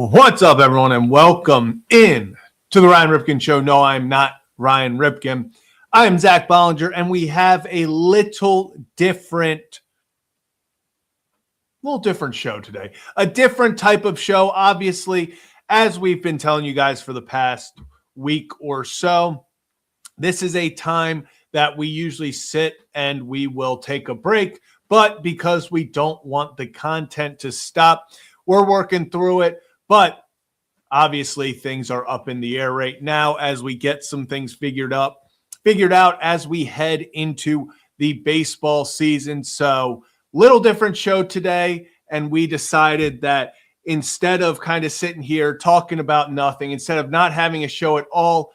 What's up, everyone, and welcome in to the Ryan Ripken Show. No, I'm not Ryan Ripken. I am Zach Bollinger, and we have a little different show today. A different type of show, obviously, as we've been telling you guys for the past week or so. This is a time that we usually sit and we will take a break, but because we don't want the content to stop, we're working through it. But obviously, things are up in the air right now as we get some things figured out as we head into the baseball season. So, little different show today, and we decided that instead of kind of sitting here talking about nothing, instead of not having a show at all,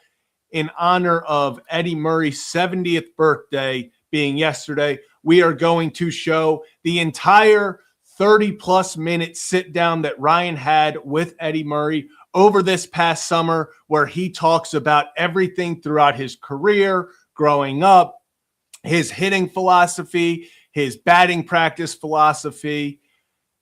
in honor of Eddie Murray's 70th birthday being yesterday, we are going to show the entire 30-plus minute sit-down that Ryan had with Eddie Murray over this past summer, where he talks about everything throughout his career, growing up, his hitting philosophy, his batting practice philosophy.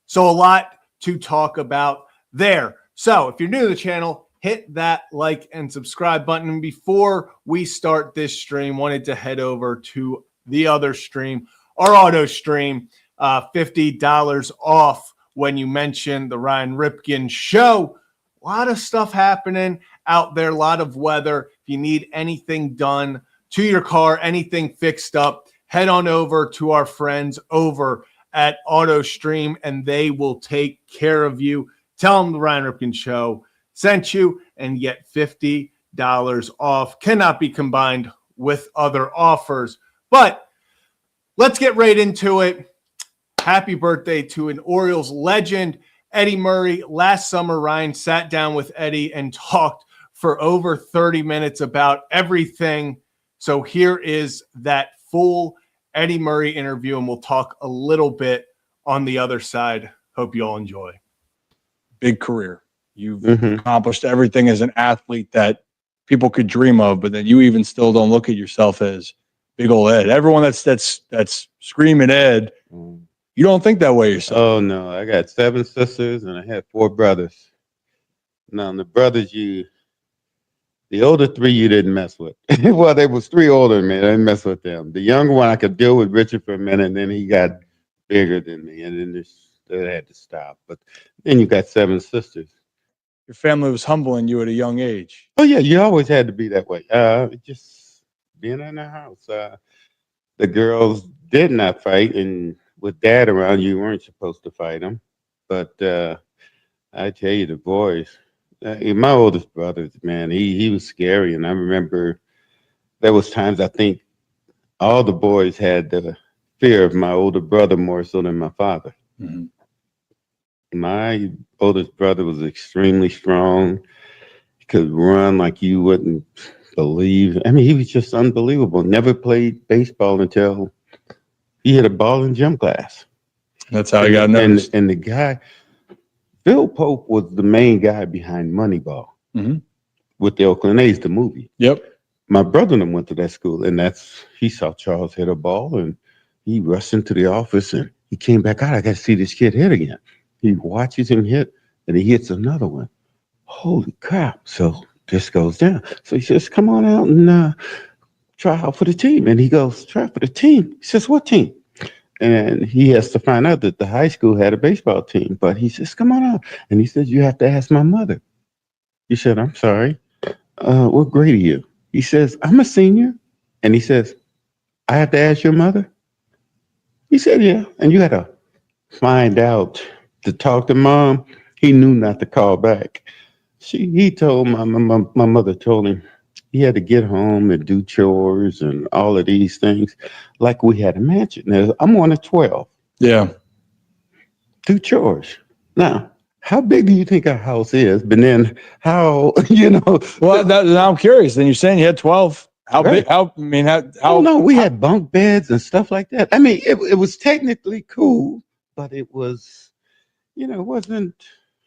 So a lot to talk about there. So if you're new to the channel, hit that like and subscribe button. And before we start this stream, wanted to head over to the other stream, our auto stream, $50 off when you mention the Ryan Ripken Show. A lot of stuff happening out there, a lot of weather. If you need anything done to your car, anything fixed up, head on over to our friends over at AutoStream, and they will take care of you. Tell them the Ryan Ripken Show sent you and get $50 off. Cannot be combined with other offers. But let's get right into it. Happy birthday to an Orioles legend, Eddie Murray. Last summer, Ryan sat down with Eddie and talked for over 30 minutes about everything. So here is that full Eddie Murray interview, and we'll talk a little bit on the other side. Hope you all enjoy. Big career. You've accomplished everything as an athlete that people could dream of, but then you even still don't look at yourself as big old Ed. Everyone that's screaming Ed, you don't think that way yourself. Oh, no. I got 7 sisters, and I had 4 brothers. Now, the brothers, the older 3 you didn't mess with. Well, there was 3 older than me. I didn't mess with them. The younger one, I could deal with Richard for a minute, and then he got bigger than me, and then that had to stop. But then you got 7 sisters. Your family was humbling you at a young age. Oh, yeah. You always had to be that way. Just being in the house. The girls did not fight, and with Dad around, you weren't supposed to fight them. But I tell you, the boys, my oldest brother, man, he was scary. And I remember there was times I think all the boys had the fear of my older brother more so than my father. Mm-hmm. My oldest brother was extremely strong. He could run like you wouldn't believe. I mean, he was just unbelievable. Never played baseball until he hit a ball in gym class. That's how he got noticed. And the guy, Phil Pope, was the main guy behind Moneyball with the Oakland A's, the movie. Yep. My brother and him went to that school, and he saw Charles hit a ball, and he rushed into the office, and he came back out. I got to see this kid hit again. He watches him hit, and he hits another one. Holy crap. So this goes down. So he says, come on out and try out for the team. And he goes, try for the team. He says, what team? And he has to find out that the high school had a baseball team. But he says, come on out. And he says, you have to ask my mother. He said, I'm sorry. What grade are you? He says, I'm a senior. And he says, I have to ask your mother? He said, yeah. And you got to find out to talk to Mom. He knew not to call back. He told my mother told him he had to get home and do chores and all of these things like we had a mansion. Now, I'm one of 12. Yeah. Do chores. Now, how big do you think our house is? But then how, Well, now I'm curious. Then you're saying you had 12. How big? How? Oh, no, we had bunk beds and stuff like that. I mean, it was technically cool, but it was, it wasn't.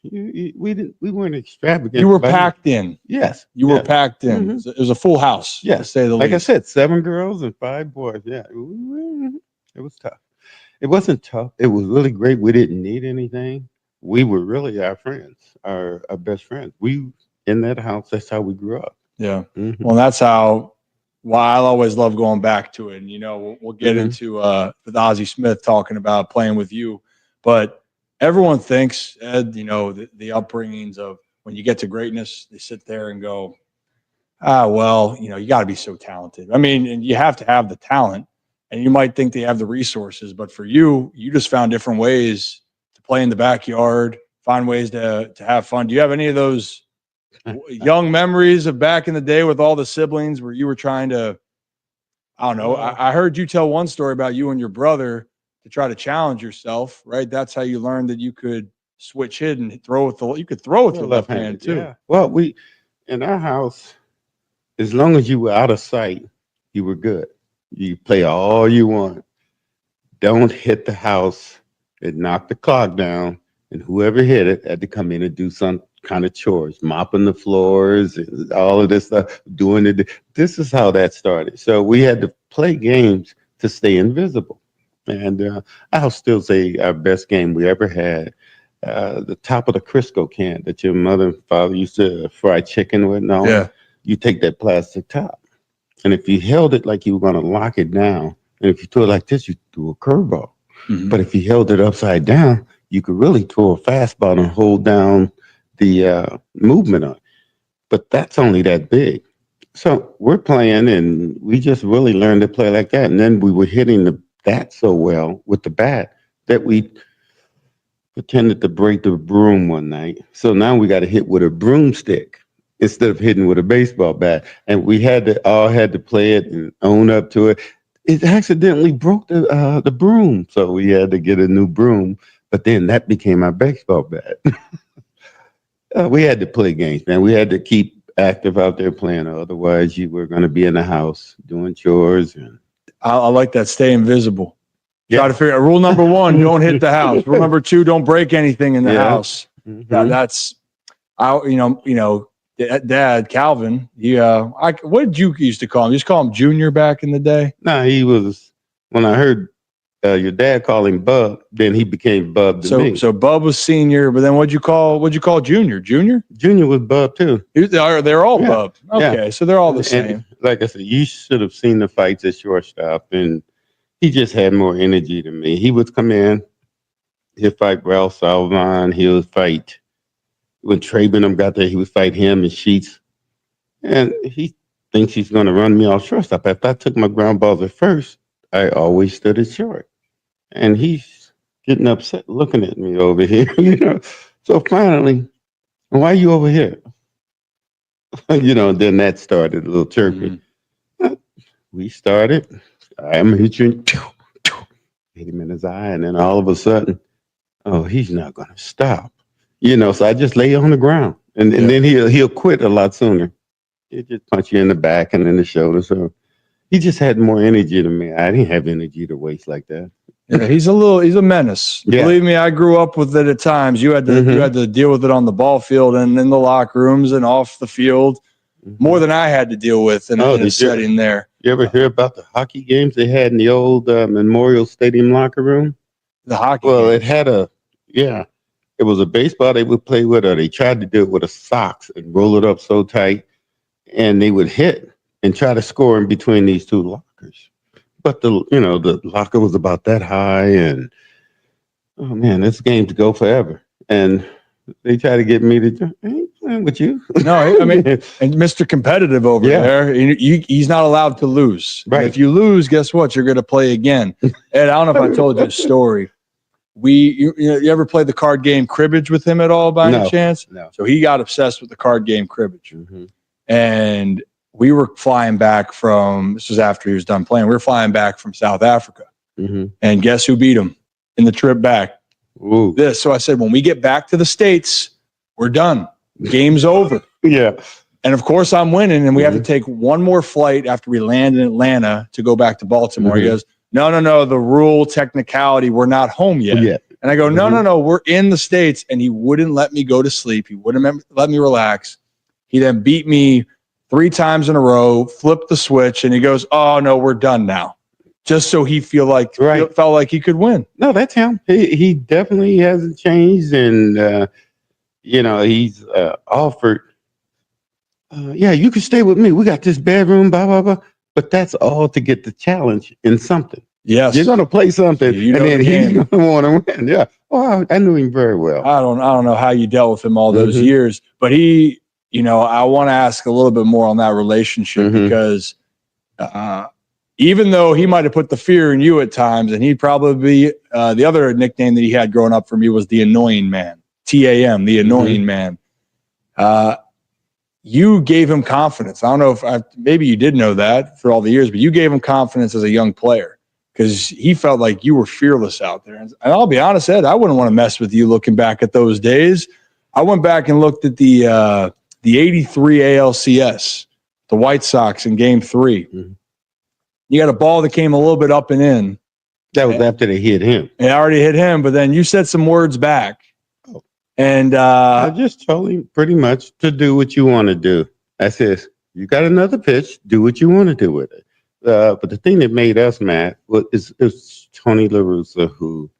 We weren't extravagant. You were packed in. Yes. You were packed in. Mm-hmm. It was a full house. Yes. To say the least. I said, 7 girls and 5 boys. Yeah. It was tough. It wasn't tough. It was really great. We didn't need anything. we were really our friends, our best friends. We in that house. That's how we grew up. Yeah. Mm-hmm. Well, that's why I always love going back to it. And, we'll get into with Ozzie Smith talking about playing with you. But everyone thinks, Ed, the upbringings of when you get to greatness, they sit there and go, well, you got to be so talented. I mean, and you have to have the talent, and you might think they have the resources. But for you just found different ways to play in the backyard, find ways to have fun. Do you have any of those young memories of back in the day with all the siblings where you were trying to, I don't know. I heard you tell one story about you and your brother to try to challenge yourself, right? That's how you learned that you could switch hit and throw with you could throw with your left hand too. Yeah. Well, in our house, as long as you were out of sight, you were good. You play all you want. Don't hit the house. It knocked the clock down, and whoever hit it had to come in and do some kind of chores, mopping the floors, and all of this stuff, doing it. This is how that started. So we had to play games to stay invisible. And I'll still say our best game we ever had, the top of the Crisco can that your mother and father used to fry chicken with and all. Yeah. You take that plastic top, and if you held it like you were going to lock it down, and if you threw it like this, you threw a curveball. Mm-hmm. But if you held it upside down, you could really throw a fastball and hold down the movement on it. But that's only that big. So we're playing, and we just really learned to play like that. And then we were hitting that so well with the bat that we pretended to break the broom one night. So now we got to hit with a broomstick instead of hitting with a baseball bat. And we had to play it and own up to it. It accidentally broke the broom. So we had to get a new broom. But then that became our baseball bat. We had to play games, man. We had to keep active out there playing. Otherwise, you were going to be in the house doing chores. And I like that. Stay invisible. Try to figure out rule number 1, don't hit the house. Rule number 2, don't break anything in the house. Mm-hmm. That's, Dad, Calvin, what did you used to call him? You used to call him Junior back in the day? No, he was, when I heard your dad call him Bub, then he became Bub to me. So Bub was senior, but then what'd you call Junior? Junior? Junior was Bub too. They're all Bub. Okay, so they're all the same. And like I said, you should have seen the fights at shortstop, and he just had more energy than me. He would come in, he'd fight Ralph Salvon, he would fight, when Trey Benham got there, he would fight him and Sheets. And he thinks he's going to run me off shortstop. If I took my ground balls at first, I always stood at short. And he's getting upset looking at me over here, So finally, why are you over here? Then that started a little chirping. Mm-hmm. We started. I'm hitting, hit him in his eye, and then all of a sudden, oh, he's not going to stop. So I just lay on the ground, and then he'll quit a lot sooner. He'll just punch you in the back and in the shoulder. So he just had more energy than me. I didn't have energy to waste like that. Yeah, he's a menace. Yeah. Believe me, I grew up with it at times. You had to deal with it on the ball field and in the locker rooms and off the field, more than I had to deal with in a setting there. You ever hear about the hockey games they had in the old Memorial Stadium locker room? The hockey games. It had it was a baseball they would play with, or they tried to do it with a socks and roll it up so tight, and they would hit and try to score in between these two lockers. But the locker was about that high, and oh man, this game to go forever. And they try to get me to playing with you. No, I mean, and Mr. Competitive over there, he's not allowed to lose. Right. And if you lose, guess what? You're going to play again. And I don't know if I told you a story. You ever play the card game cribbage with him at all by any chance? No. So he got obsessed with the card game cribbage. Mm-hmm. And we were flying back this was after he was done playing. We were flying back from South Africa. Mm-hmm. And guess who beat him in the trip back? Ooh. So I said, when we get back to the States, we're done. Game's over. Yeah. And of course I'm winning, and we have to take one more flight after we land in Atlanta to go back to Baltimore. Mm-hmm. He goes, no, the rule technicality, we're not home yet. Yeah. And I go, no, we're in the States. And he wouldn't let me go to sleep. He wouldn't let me relax. He then beat me 3 times in a row, flipped the switch, and he goes, oh, no, we're done now. just so he felt like he could win. No, that's him. He definitely hasn't changed, and he's offered. Yeah, you can stay with me. We got this bedroom, blah blah blah. But that's all to get the challenge in something. Yes, you're gonna play something, and then he's gonna want to win. Yeah. Oh, I knew him very well. I don't know how you dealt with him all those years, but he, I want to ask a little bit more on that relationship because even though he might have put the fear in you at times, and he'd probably be the other nickname that he had growing up for me was the Annoying Man, TAM, the Annoying Man. You gave him confidence. I don't know if maybe you did know that for all the years, but you gave him confidence as a young player because he felt like you were fearless out there. And I'll be honest, Ed, I wouldn't want to mess with you looking back at those days. I went back and looked at the 83 ALCS, the White Sox in Game 3. You got a ball that came a little bit up and in. That was after they hit him. It already hit him, but then you said some words back. And I just told him pretty much to do what you want to do. I said, you got another pitch, do what you want to do with it. But the thing that made us mad was Tony La Russa, who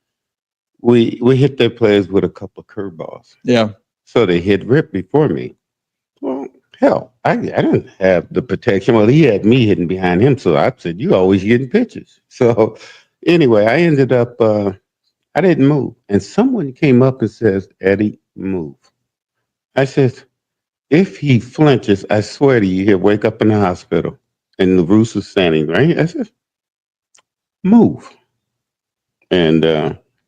we hit their players with a couple of curveballs. Yeah. So they hit Rip before me. Well, hell, I didn't have the protection. Well, he had me hitting behind him. So I said, you always getting pitches. So anyway, I ended up I didn't move. And someone came up and says, Eddie, move. I said, if he flinches, I swear to you, he'll wake up in the hospital. And the Roos was standing right. I said, move. And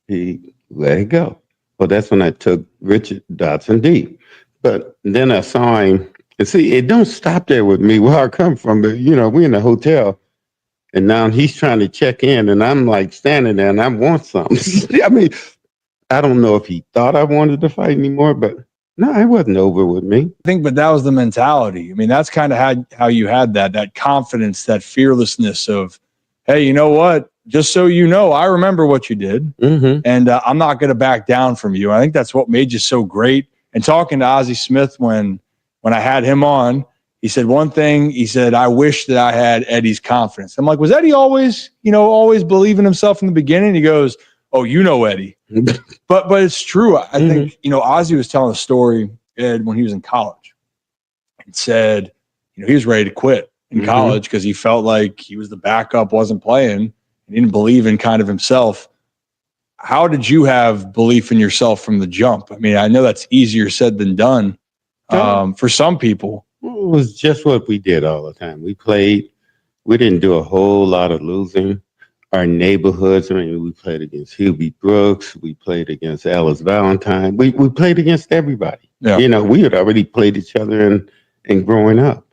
he let it go. Well, that's when I took Richard Dotson deep. But then I saw him. And see, it don't stop there with me where I come from. But, we're in the hotel. And now he's trying to check in, and I'm like standing there, and I want something. I mean, I don't know if he thought I wanted to fight anymore, but no, it wasn't over with me. I think, but that was the mentality. I mean, that's kind of how you had that confidence, that fearlessness of, hey, you know what? Just so you know, I remember what you did, and I'm not going to back down from you. I think that's what made you so great. And talking to Ozzie Smith when I had him on, he said one thing. He said, I wish that I had Eddie's confidence. I'm like, was Eddie always believe in himself in the beginning? He goes, oh, Eddie. but it's true. I think, Ozzie was telling a story, Ed, when he was in college and said, he was ready to quit in college because he felt like he was the backup, wasn't playing. He didn't believe in kind of himself. How did you have belief in yourself from the jump? I mean, I know that's easier said than done for some people. It was just what we did all the time. We played. We didn't do a whole lot of losing. Our neighborhoods, I mean, we played against Hubie Brooks. We played against Alice Valentine. We played against everybody. Yeah. We had already played each other and growing up.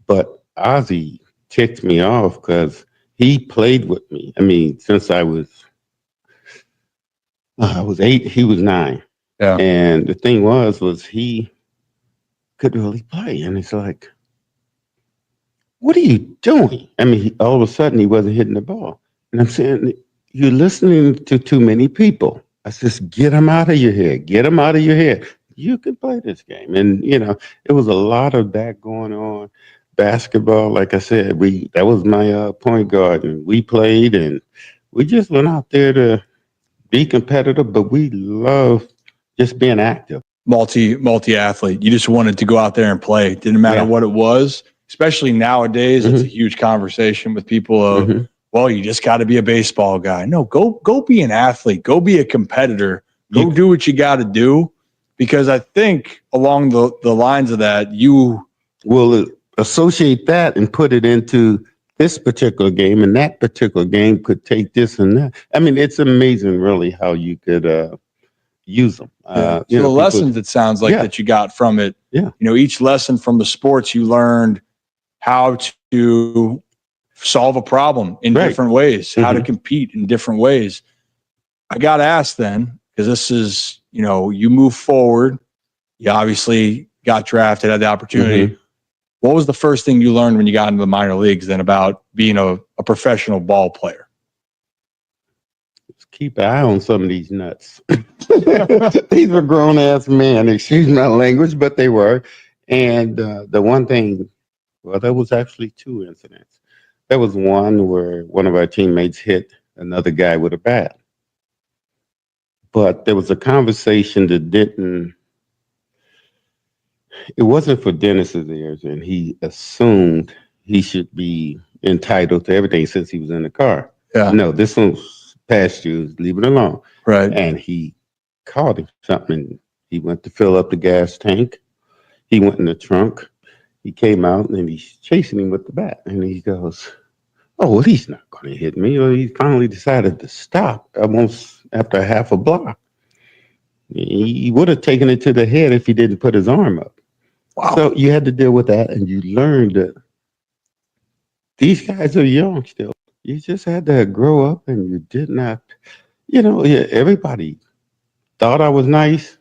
But Ozzie ticked me off because he played with me. I mean, since I was 8, he was 9. Yeah. And the thing was he could really play. And it's like, what are you doing? I mean, all of a sudden he wasn't hitting the ball. And I'm saying, you're listening to too many people. I said, get them out of your head. Get them out of your head. You can play this game. And, it was a lot of that going on. Basketball, like I said, that was my point guard. And we played and we just went out there to be competitive, but we love just being active. Multi-athlete. You just wanted to go out there and play. Didn't matter what it was. Especially nowadays, it's a huge conversation with people of, well, you just got to be a baseball guy. No, go be an athlete. Go be a competitor. Go do what you got to do. Because I think along the lines of that, you will associate that and put it into this particular game, and that particular game could take this and that. I mean, it's amazing, really, how you could use them. So the lessons, it sounds like, that you got from it. Yeah. Each lesson from the sports, you learned how to solve a problem in different ways, how to compete in different ways. I got to ask then, because this is, you move forward. You obviously got drafted, had the opportunity. What was the first thing you learned when you got into the minor leagues then about being a professional ball player? Just keep an eye on some of these nuts. These were grown-ass men, excuse my language, but they were. And the one thing, well, there was actually 2 incidents. There was one where one of our teammates hit another guy with a bat. But there was a conversation that it wasn't for Dennis's ears, and he assumed he should be entitled to everything since he was in the car. Yeah. No, this one's past you, leave it alone. Right. And he called him something. He went to fill up the gas tank. He went in the trunk. He came out and he's chasing him with the bat. And he goes, oh, well, he's not going to hit me. Well, he finally decided to stop almost after a half a block. He would have taken it to the head if he didn't put his arm up. Wow. So you had to deal with that, and you learned that these guys are young still. You just had to grow up, and you did not, everybody thought I was nice,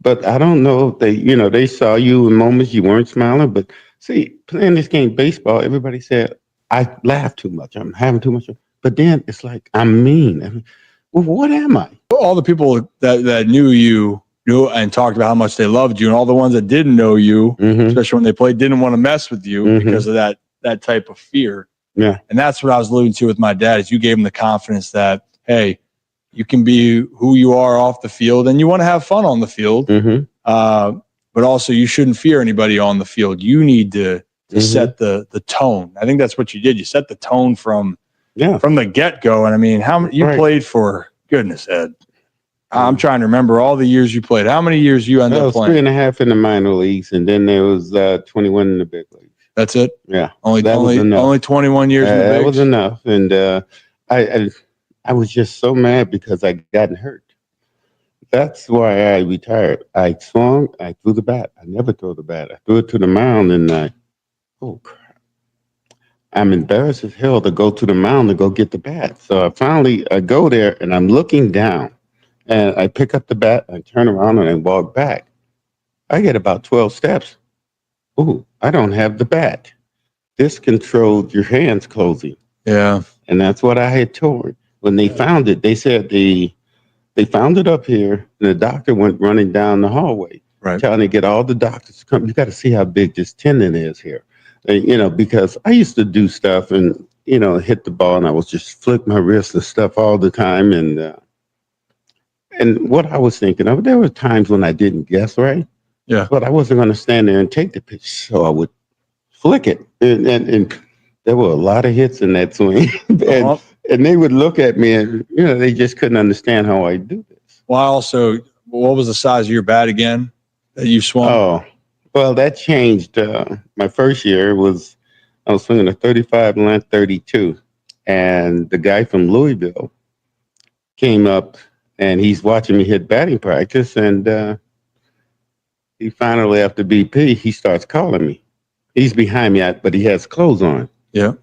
but I don't know if they saw you in moments you weren't smiling. But see, playing this game, baseball, everybody said, I laugh too much. I'm having too much. But then it's like, I'm mean. I mean, well, what am I? All the people that knew you knew and talked about how much they loved you, and all the ones that didn't know you, especially when they played, didn't want to mess with you because of that type of fear. Yeah. And that's what I was alluding to with my dad, is you gave him the confidence that, hey, you can be who you are off the field, and you want to have fun on the field. But also you shouldn't fear anybody on the field. You need to set the tone. I think that's what you did. You set the tone from the get-go. And I mean, how many you played for? Goodness, Ed. I'm trying to remember all the years you played. How many years you ended up playing? 3.5 in the minor leagues, and then there was 21 in the big leagues. That's it? Yeah. Only 21 years in the bigs? That was enough. And I was just so mad because I gotten hurt. That's why I retired. I swung, I threw the bat. I never threw the bat. I threw it to the mound, and oh, crap. I'm embarrassed as hell to go to the mound to go get the bat. So I go there, and I'm looking down, and I pick up the bat, I turn around, and I walk back. I get about 12 steps. Ooh, I don't have the bat. This controlled your hands closing. Yeah. And that's what I had torn. When they found it, they said they found it up here, and the doctor went running down the hallway, trying to get all the doctors to come. You got to see how big this tendon is here. Because I used to do stuff and, hit the ball, and I was just flick my wrist and stuff all the time. And what I was thinking of, there were times when I didn't guess right. Yeah. But I wasn't going to stand there and take the pitch, so I would flick it. And there were a lot of hits in that swing. and they would look at me and, they just couldn't understand how I do this. Well, also, what was the size of your bat again that you swung? Oh, well, that changed. My first year I was swinging a 35 length 32. And the guy from Louisville came up, and he's watching me hit batting practice. And he finally, after BP, he starts calling me. He's behind me, but he has clothes on. Yeah.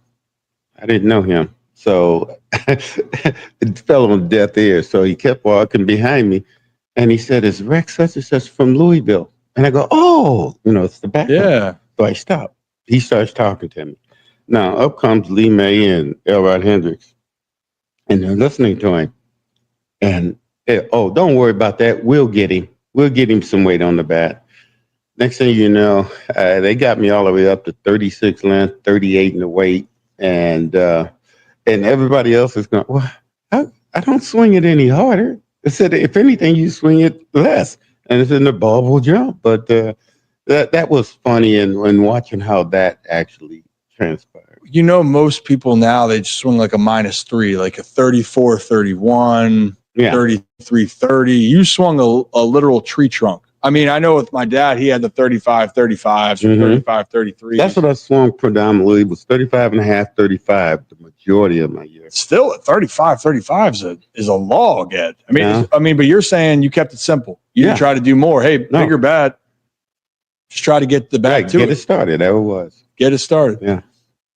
I didn't know him. So it fell on deaf ears. So he kept walking behind me. And he said, "Is Rex such and such from Louisville?" And I go, "Oh, it's the back." Yeah. So I stop. He starts talking to me. Now, up comes Lee May and Elrod Hendricks. And they're listening to him. And, oh, don't worry about that. We'll get him. We'll get him some weight on the bat. Next thing you know, they got me all the way up to 36 length, 38 in the weight. And everybody else is going, well, I don't swing it any harder. I said, if anything, you swing it less. And it's in the ball will jump. But that was funny and watching how that actually transpired. Most people now, they just swing like a -3, like a 34, 31, 33, 30. You swung a literal tree trunk. I mean, I know with my dad, he had the 35, 35s, 35, 33s. That's what I swung predominantly, was 35 and a half, 35, the majority of my years. Still at 35, 35 is a log, Ed. I mean, but you're saying you kept it simple. You didn't try to do more. Hey, bigger bat. Just try to get the bat to get it started. That was. Get it started. Yeah.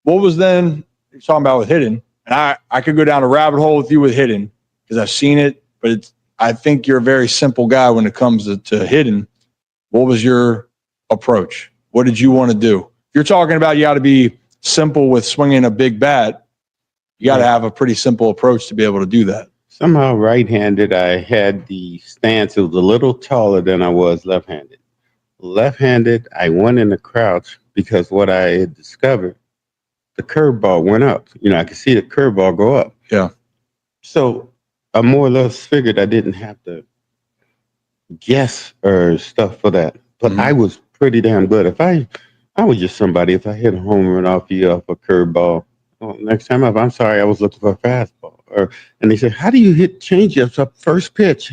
What was then you're talking about with hitting? And I could go down a rabbit hole with you with hitting because I've seen it, but I think you're a very simple guy when it comes to hitting. What was your approach? What did you want to do? If you're talking about you got to be simple with swinging a big bat, you got to have a pretty simple approach to be able to do that. Somehow right-handed, I had the stance. It was a little taller than I was left-handed. Left-handed, I went in the crouch because what I had discovered, the curveball went up. I could see the curveball go up. Yeah. So I more or less figured I didn't have to guess or stuff for that. But I was pretty damn good. If I was just somebody, if I hit a home run off a curveball, next time up, I'm sorry, I was looking for a fastball. And they said, how do you hit changeups up first pitch?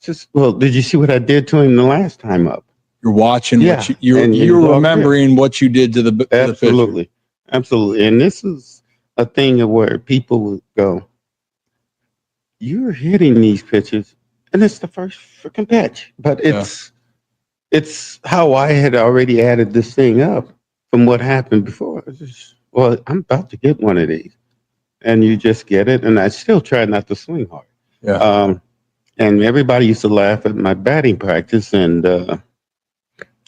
Just, well, did you see what I did to him the last time up? You're watching what you're remembering what you did to the pitcher. Absolutely. And this is a thing where people would go, you're hitting these pitches, and it's the first freaking pitch. But it's how I had already added this thing up from what happened before. It's just, well, I'm about to get one of these. And you just get it. And I still try not to swing hard. Yeah. And everybody used to laugh at my batting practice. And I'll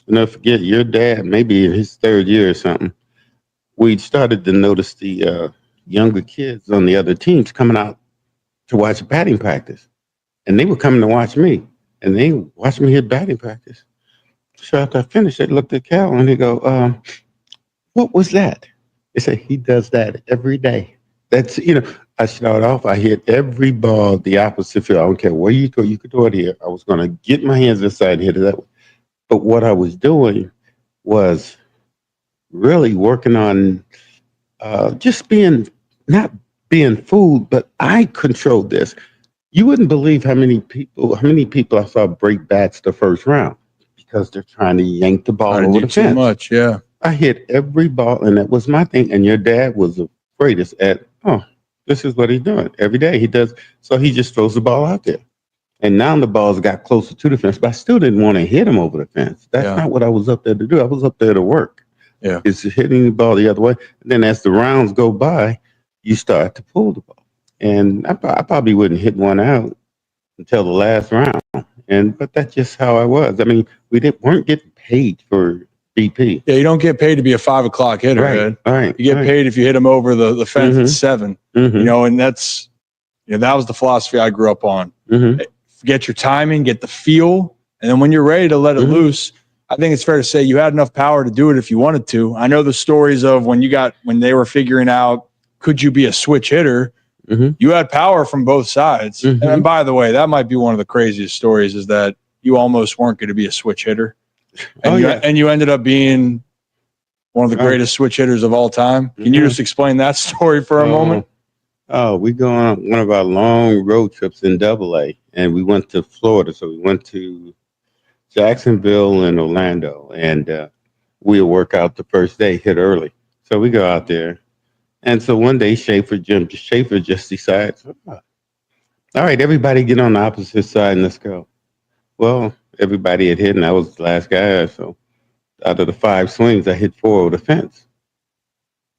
never forget, your dad, maybe in his third year or something, we started to notice the younger kids on the other teams coming out to watch batting practice. And they were coming to watch me. And they watched me hit batting practice. So after I finished, they looked at Cal and they go, what was that? They say, he does that every day. That's, I started off, I hit every ball the opposite field. I don't care where you go, you could throw it here. I was going to get my hands inside and hit it that way. But what I was doing was really working on just not being fooled, but I controlled this. You wouldn't believe how many people I saw break bats the first round because they're trying to yank the ball over the fence. Too much, yeah. I hit every ball, and that was my thing. And your dad was the greatest at, this is what he's doing every day. He does. So he just throws the ball out there. And now the balls got closer to the fence, but I still didn't want to hit him over the fence. That's not what I was up there to do. I was up there to work. Yeah. It's hitting the ball the other way. And then as the rounds go by, you start to pull the ball. And I probably wouldn't hit one out until the last round. But that's just how I was. I mean, weren't getting paid for BP. Yeah, you don't get paid to be a 5 o'clock hitter, man. Right. You get paid if you hit them over the fence at 7. And that's, that was the philosophy I grew up on. Get your timing, get the feel, and then when you're ready to let it loose, I think it's fair to say you had enough power to do it if you wanted to. I know the stories of when they were figuring out, could you be a switch hitter? You had power from both sides. And by the way, that might be one of the craziest stories is that you almost weren't going to be a switch hitter. And you ended up being one of the greatest switch hitters of all time. Can you just explain that story for a moment? We go on one of our long road trips in AA, and we went to Florida. So we went to Jacksonville and Orlando, and we'll work out the first day, hit early. So we go out there. And so one day, Schaefer just decides, all right, everybody get on the opposite side and let's go. Well, everybody had hit, and I was the last guy. So out of the 5 swings, I hit 4 over the fence.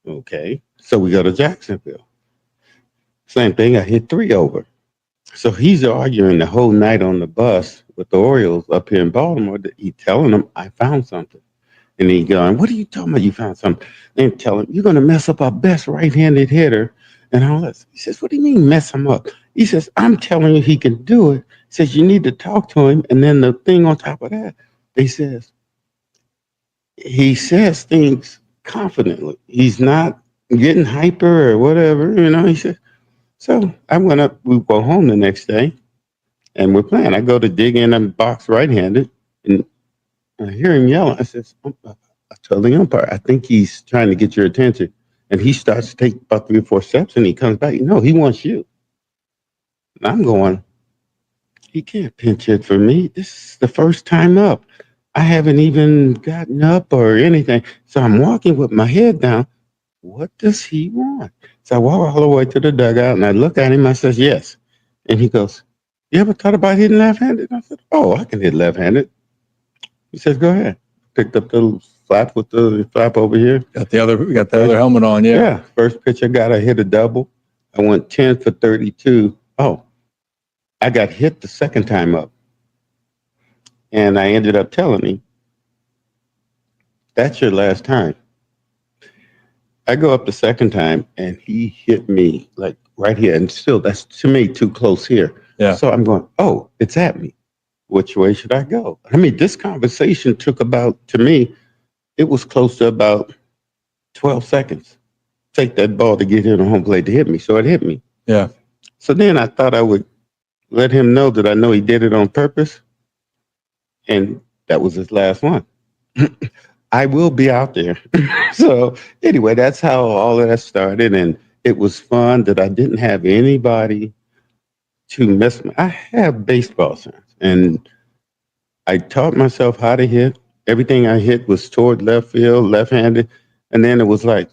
Okay. So we go to Jacksonville. Same thing, I hit 3 over. So he's arguing the whole night on the bus with the Orioles up here in Baltimore. He's telling them, I found something. And he going, what are you talking about? You found something. And tell him, you're going to mess up our best right-handed hitter and all this. He says, what do you mean mess him up? He says, I'm telling you he can do it. He says, you need to talk to him. And then the thing on top of that, he says things confidently. He's not getting hyper or whatever, he says. So I went up, we go home the next day, and we're playing. I go to dig in the box right-handed, and I hear him yelling. I says, I tell the umpire, I think he's trying to get your attention. And he starts to take about 3 or 4 steps, and he comes back. No, he wants you. And I'm going, he can't pinch hit for me. This is the first time up. I haven't even gotten up or anything. So I'm walking with my head down. What does he want? So I walk all the way to the dugout, and I look at him. I says, yes. And he goes, you ever thought about hitting left-handed? I said, I can hit left-handed. He says, go ahead. Picked up the flap with the flap over here. Got the other helmet on, yeah. Yeah. First pitch I got, I hit a double. I went 10 for 32. I got hit the second time up. And I ended up telling him, that's your last time. I go up the second time, and he hit me like right here. And still, that's to me too close here. Yeah. So I'm going, it's at me. Which way should I go? I mean, this conversation took to me, it was close to about 12 seconds. take that ball to get hit on home plate to hit me. So it hit me. Yeah. So then I thought I would let him know that I know he did it on purpose. And that was his last one. I will be out there. So anyway, that's how all of that started. And it was fun that I didn't have anybody to mess with. I have baseball sense. And I taught myself how to hit. Everything I hit was toward left field, left-handed. And then it was like,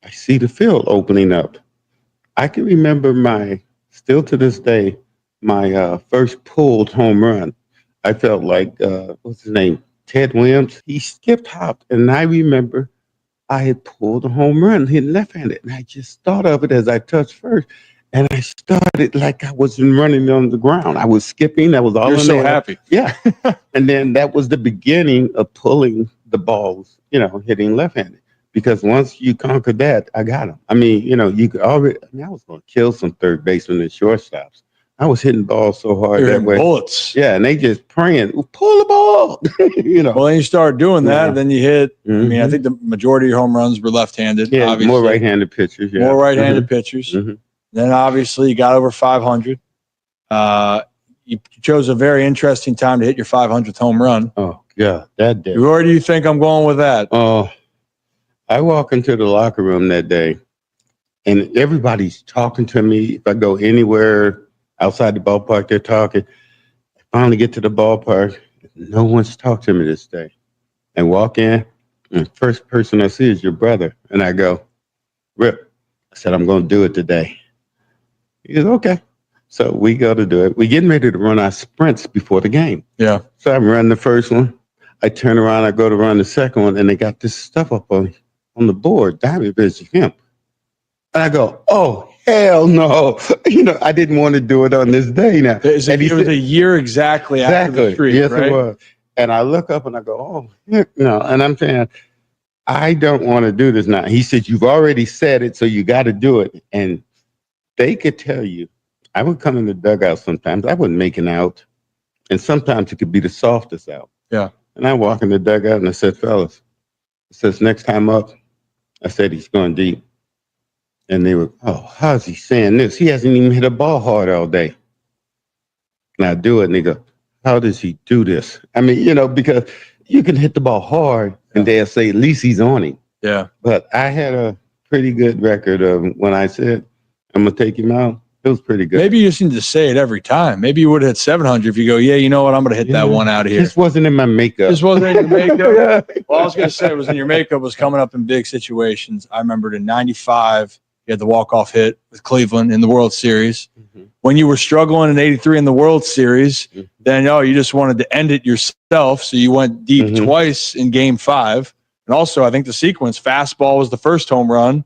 I see the field opening up. I can remember still to this day, my first pulled home run. I felt like, what's his name? Ted Williams. He skipped hopped. And I remember I had pulled a home run, hit left-handed. And I just thought of it as I touched first. And I started like I wasn't running on the ground. I was skipping. I was all You're in so there. happy. Yeah. And then that was the beginning of pulling the balls, hitting left-handed. Because once you conquered that, I got them. I mean, you could already, I was going to kill some third basemen and shortstops. I was hitting balls so hard You're that hitting way. bullets. Yeah, and they just praying, pull the ball. Well, then you start doing that, Yeah. then you hit. I mean, I Mhm. think the majority of your home runs were left-handed. Yeah, obviously. more right-handed pitchers. Yeah. More right-handed pitchers. Mhm. Then obviously you got over 500. You chose a very interesting time to hit your 500th home run. Oh, yeah, that day. Where do you think I'm going with that? Oh, I walk into the locker room that day, and everybody's talking to me. If I go anywhere outside the ballpark, they're talking. I finally get to the ballpark. No one's talked to me this day. And walk in, and the first person I see is your brother. And I go, Rip, I said, I'm going to do it today. He goes, okay. So we go to do it. We're getting ready to run our sprints before the game. Yeah. So I run the first one. I turn around, I go to run the second one, and they got this stuff up on the board, Diamond Vision Hemp. And I go, oh, hell no. I didn't want to do it on this day now. It was a year exactly after the street, yes, right? it was. And I look up and I go, oh, heck no. And I'm saying, I don't want to do this now. He said, you've already said it, so you got to do it. And they could tell you, I would come in the dugout sometimes. I wasn't making out. And sometimes it could be the softest out. Yeah. And I walk in the dugout and I said, fellas, it says next time up, I said, he's going deep. And they were, oh, how's he saying this? He hasn't even hit a ball hard all day. And I do it and they go, how does he do this? I mean, because you can hit the ball hard and they'll say, at least he's on him. Yeah. But I had a pretty good record of when I said, I'm going to take him out. It was pretty good. Maybe you just need to say it every time. Maybe you would have hit 700 if you go, yeah, you know what? I'm going to hit that one out of here. This wasn't in my makeup. This wasn't in your makeup? Yeah. Well, I was going to say it was in your makeup, was coming up in big situations. I remembered in 95, you had the walk-off hit with Cleveland in the World Series. Mm-hmm. When you were struggling in 83 in the World Series, then, you just wanted to end it yourself. So you went deep twice in Game 5. And also, I think the sequence, fastball was the first home run.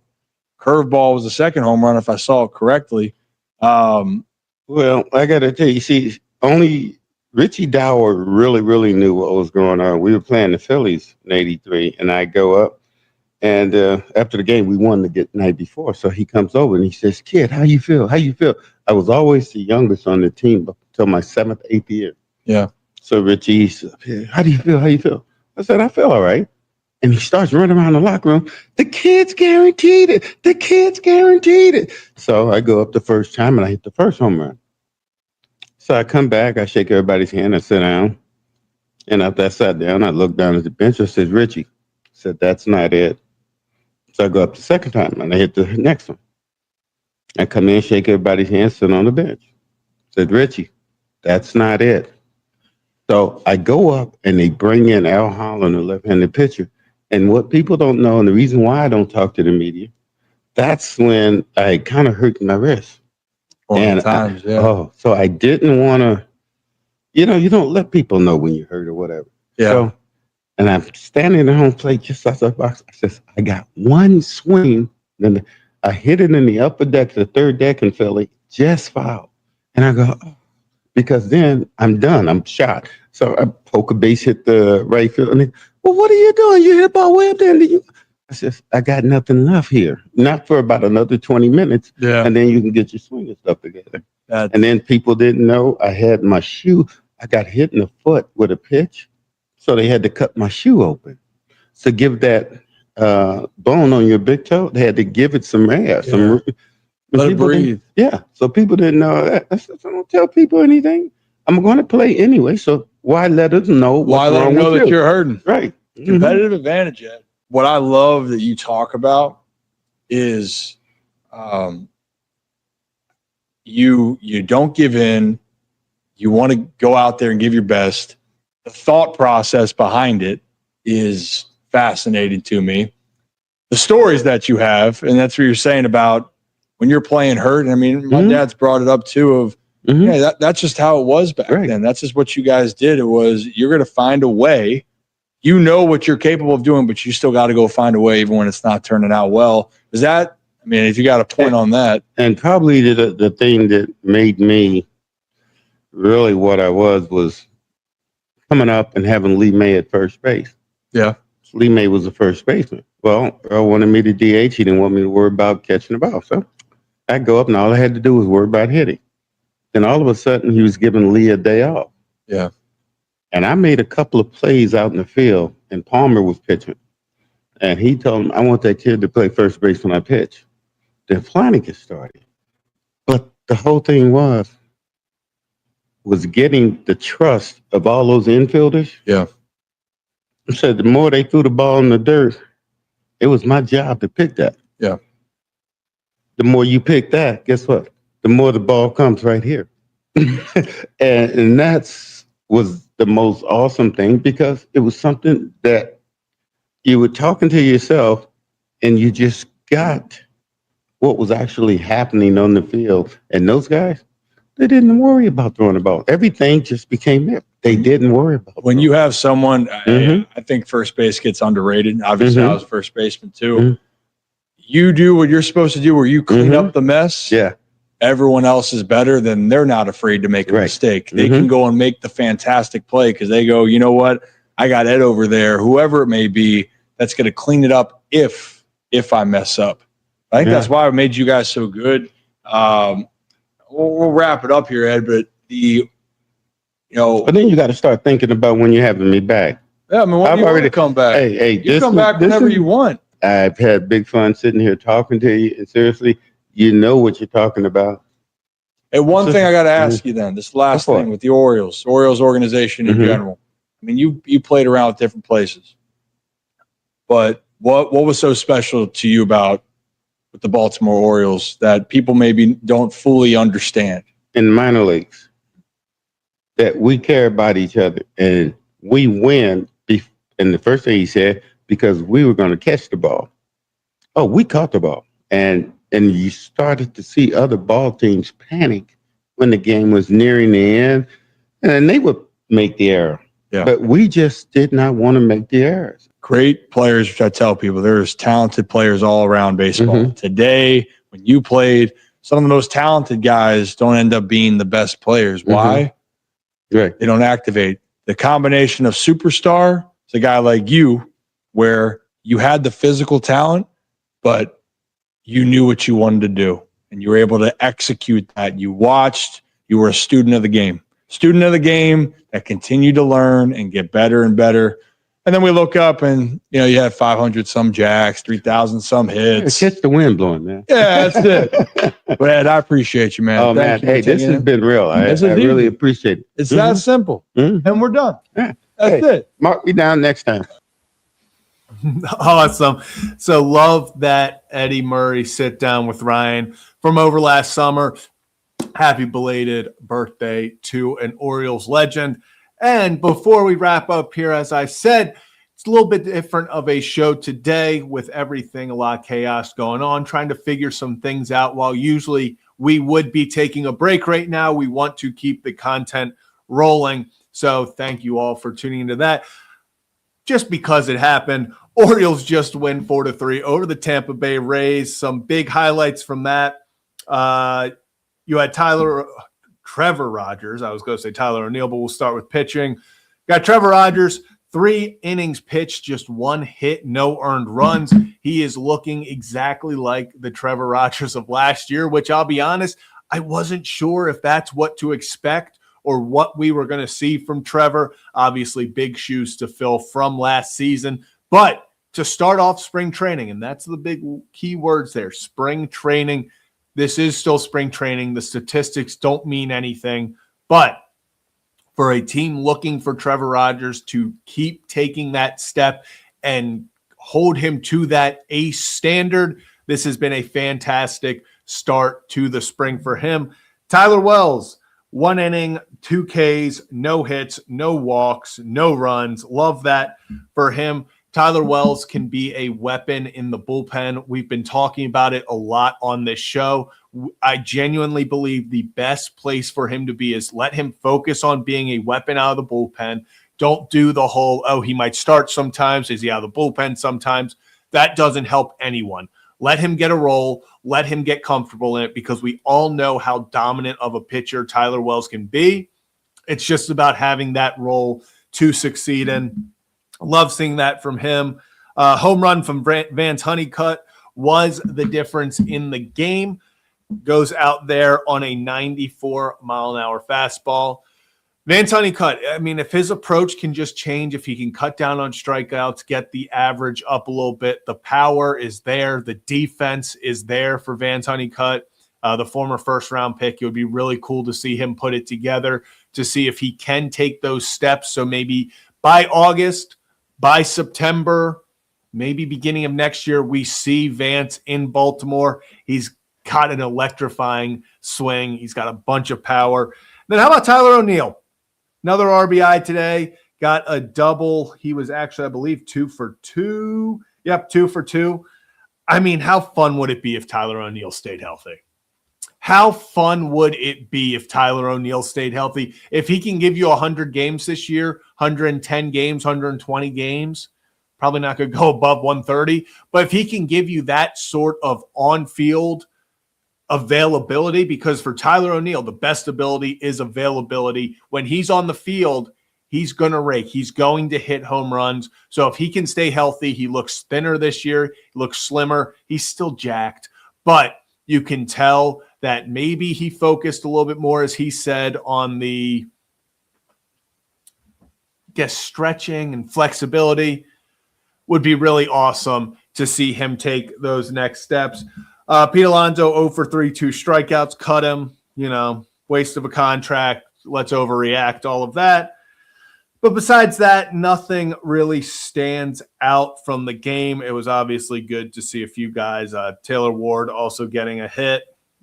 Curveball was the second home run, if I saw it correctly. Well, I got to tell you, see, only Richie Dower really, really knew what was going on. We were playing the Phillies in 83, and I go up, and after the game, we won the night before. So he comes over, and he says, kid, how you feel? How you feel? I was always the youngest on the team until my 7th, 8th year. Yeah. So Richie said, how do you feel? How you feel? I said, I feel all right. And he starts running around the locker room. The kid's guaranteed it. The kid's guaranteed it. So I go up the first time and I hit the first home run. So I come back, I shake everybody's hand, I sit down. And after I sat down, I looked down at the bench. I said, Richie, I said, that's not it. So I go up the second time and I hit the next one. I come in, shake everybody's hand, sit on the bench. I said, Richie, that's not it. So I go up and they bring in Al Holland, a left-handed pitcher. And what people don't know, and the reason why I don't talk to the media, that's when I kind of hurt my wrist. So I didn't want to, you don't let people know when you hurt or whatever. Yeah. So, and I'm standing at home plate just outside the box. I says, I got one swing. Then I hit it in the upper deck, the third deck in Philly, just fouled. And I go, oh, because then I'm done. I'm shot. So I poke a base, hit the right field, and well, what are you doing? You hit the ball way up there. I said, I got nothing left here. Not for about another 20 minutes. Yeah. And then you can get your swing and stuff together. And then people didn't know I had my shoe. I got hit in the foot with a pitch. So they had to cut my shoe open. So give that bone on your big toe. They had to give it some air, some Let it breathe. Yeah. So people didn't know that. I said, don't tell people anything. I'm going to play anyway. So why let us know what's Why let wrong them know with that you? you're hurting? Right. Competitive advantage, Ed. What I love that you talk about is you don't give in. You want to go out there and give your best. The thought process behind it is fascinating to me. The stories that you have, and that's what you're saying about when you're playing hurt. I mean, my dad's brought it up too of, yeah, that's just how it was back then. That's just what you guys did. It was, you're going to find a way. You know what you're capable of doing, but you still got to go find a way even when it's not turning out well. Is that, I mean, if you got a point on that. And probably the thing that made me really what I was coming up and having Lee May at first base. Yeah. Lee May was the first baseman. Well, Earl wanted me to DH. He didn't want me to worry about catching the ball. So I go up and all I had to do was worry about hitting. Then all of a sudden he was giving Lee a day off. Yeah. And I made a couple of plays out in the field and Palmer was pitching. And he told him, I want that kid to play first base when I pitch. Then Flanagan started. But the whole thing was getting the trust of all those infielders. Yeah. I said the more they threw the ball in the dirt, it was my job to pick that. Yeah. The more you pick that, guess what? The more the ball comes right here. and that's was the most awesome thing because it was something that you were talking to yourself and you just got what was actually happening on the field. And those guys, they didn't worry about throwing the ball. Everything just became there. They didn't worry about when you have someone, I think first base gets underrated. Obviously, I was first baseman too. You do what you're supposed to do where you clean up the mess. Yeah. Everyone else is better, then they're not afraid to make a mistake. They can go and make the fantastic play because they go, you know what? I got Ed over there, whoever it may be, that's going to clean it up if I mess up. I think that's why it made you guys so good. We'll wrap it up here, Ed, but but then you got to start thinking about when you're having me back. Yeah, I mean, when you already come back. Hey, you come back whenever you want. I've had big fun sitting here talking to you, and seriously, you know what you're talking about. And one thing I got to ask you then, this last thing with the Orioles organization in general. I mean, you played around with different places, but what was so special to you about with the Baltimore Orioles that people maybe don't fully understand? In minor leagues, that we care about each other and we win. And the first thing he said, because we were going to catch the ball. Oh, we caught the ball. And you started to see other ball teams panic when the game was nearing the end. And they would make the error. Yeah. But we just did not want to make the errors. Great players, which I tell people, there's talented players all around baseball. Today, when you played, some of the most talented guys don't end up being the best players. Why? Right. They don't activate. The combination of superstar is a guy like you, where you had the physical talent, but you knew what you wanted to do, and you were able to execute that. You watched. You were a student of the game. Student of the game that continued to learn and get better and better. And then we look up and, you had 500 some jacks, 3,000 some hits. Catch the wind blowing, man. Yeah, that's it. But Ed, I appreciate you, man. Oh, man. Hey, this has been real. I really appreciate it. It's that simple. And we're done. Yeah. That's it. Mark me down next time. Awesome. So love that Eddie Murray sit down with Ryan from over last summer. Happy belated birthday to an Orioles legend. And before we wrap up here, as I said, it's a little bit different of a show today with everything, a lot of chaos going on, trying to figure some things out. While usually we would be taking a break right now, we want to keep the content rolling. So thank you all for tuning into that. Just because it happened, Orioles just win 4-3 over the Tampa Bay Rays. Some big highlights from that. You had Trevor Rogers. I was going to say Tyler O'Neill, but we'll start with pitching. Got Trevor Rogers, 3 innings pitched, just 1 hit, no earned runs. He is looking exactly like the Trevor Rogers of last year, which I'll be honest, I wasn't sure if that's what to expect or what we were going to see from Trevor. Obviously, big shoes to fill from last season, but to start off spring training. And that's the big key words there, spring training. This is still spring training. The statistics don't mean anything, but for a team looking for Trevor Rogers to keep taking that step and hold him to that ace standard, this has been a fantastic start to the spring for him. Tyler Wells, 1 inning, 2 Ks, no hits, no walks, no runs. Love that for him. Tyler Wells can be a weapon in the bullpen. We've been talking about it a lot on this show. I genuinely believe the best place for him to be is let him focus on being a weapon out of the bullpen. Don't do the whole, oh, he might start sometimes. Is he out of the bullpen sometimes? That doesn't help anyone. Let him get a role. Let him get comfortable in it, because we all know how dominant of a pitcher Tyler Wells can be. It's just about having that role to succeed in. Love seeing that from him. Home run from Vance Honeycutt was the difference in the game. Goes out there on a 94-mile-an-hour fastball. Vance Honeycutt, I mean, if his approach can just change, if he can cut down on strikeouts, get the average up a little bit, the power is there, the defense is there for Vance Honeycutt, the former first-round pick. It would be really cool to see him put it together, to see if he can take those steps. So maybe by August, by September, maybe beginning of next year, we see Vance in Baltimore. He's got an electrifying swing. He's got a bunch of power. Then how about Tyler O'Neill? Another RBI today, got a double. He was actually, I believe, 2 for 2. Yep, 2 for 2. I mean, how fun would it be if Tyler O'Neill stayed healthy? How fun would it be if Tyler O'Neill stayed healthy? If he can give you 100 games this year, 110 games, 120 games, probably not going to go above 130. But if he can give you that sort of on-field availability, because for Tyler O'Neill, the best ability is availability. When he's on the field, he's going to rake. He's going to hit home runs. So if he can stay healthy, he looks thinner this year. He looks slimmer. He's still jacked. But you can tell that maybe he focused a little bit more, as he said, on the, stretching and flexibility. Would be really awesome to see him take those next steps. Pete Alonso, 0 for 3, 2 strikeouts, cut him, waste of a contract, let's overreact, all of that. But besides that, nothing really stands out from the game. It was obviously good to see a few guys, Taylor Ward also getting a hit.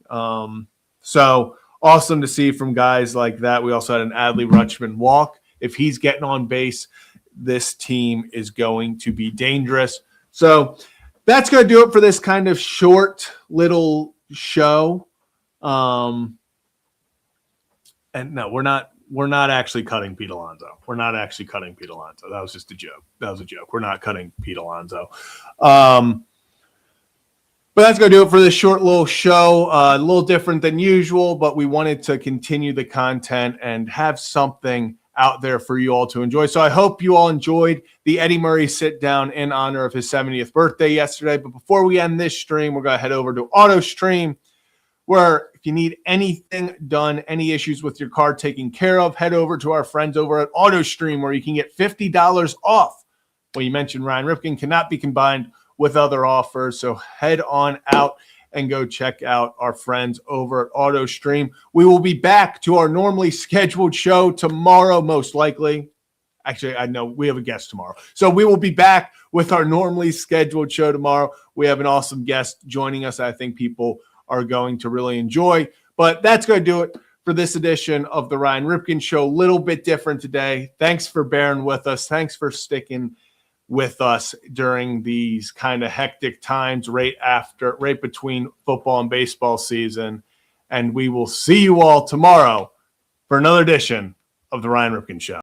So awesome to see from guys like that. We also had an Adley Rutschman walk. If he's getting on base, this team is going to be dangerous. So that's going to do it for this kind of short little show. And no, we're not actually cutting Pete Alonso. We're not actually cutting Pete Alonso. That was just a joke. We're not cutting Pete Alonso. But that's going to do it for this short little show. A little different than usual, but we wanted to continue the content and have something out there for you all to enjoy. So I hope you all enjoyed the Eddie Murray sit down in honor of his 70th birthday yesterday. But before we end this stream, we're going to head over to AutoStream, where if you need anything done, any issues with your car taken care of, head over to our friends over at AutoStream, where you can get $50 off. Well, you mentioned Ryan Ripken, cannot be combined with other offers. So head on out and go check out our friends over at AutoStream. We will be back to our normally scheduled show tomorrow, most likely. Actually, I know we have a guest tomorrow. So we will be back with our normally scheduled show tomorrow. We have an awesome guest joining us I think people are going to really enjoy. But that's going to do it for this edition of the Ryan Ripken Show. A little bit different today. Thanks for bearing with us. Thanks for sticking with us during these kind of hectic times right between football and baseball season. And we will see you all tomorrow for another edition of the Ryan Ripken Show.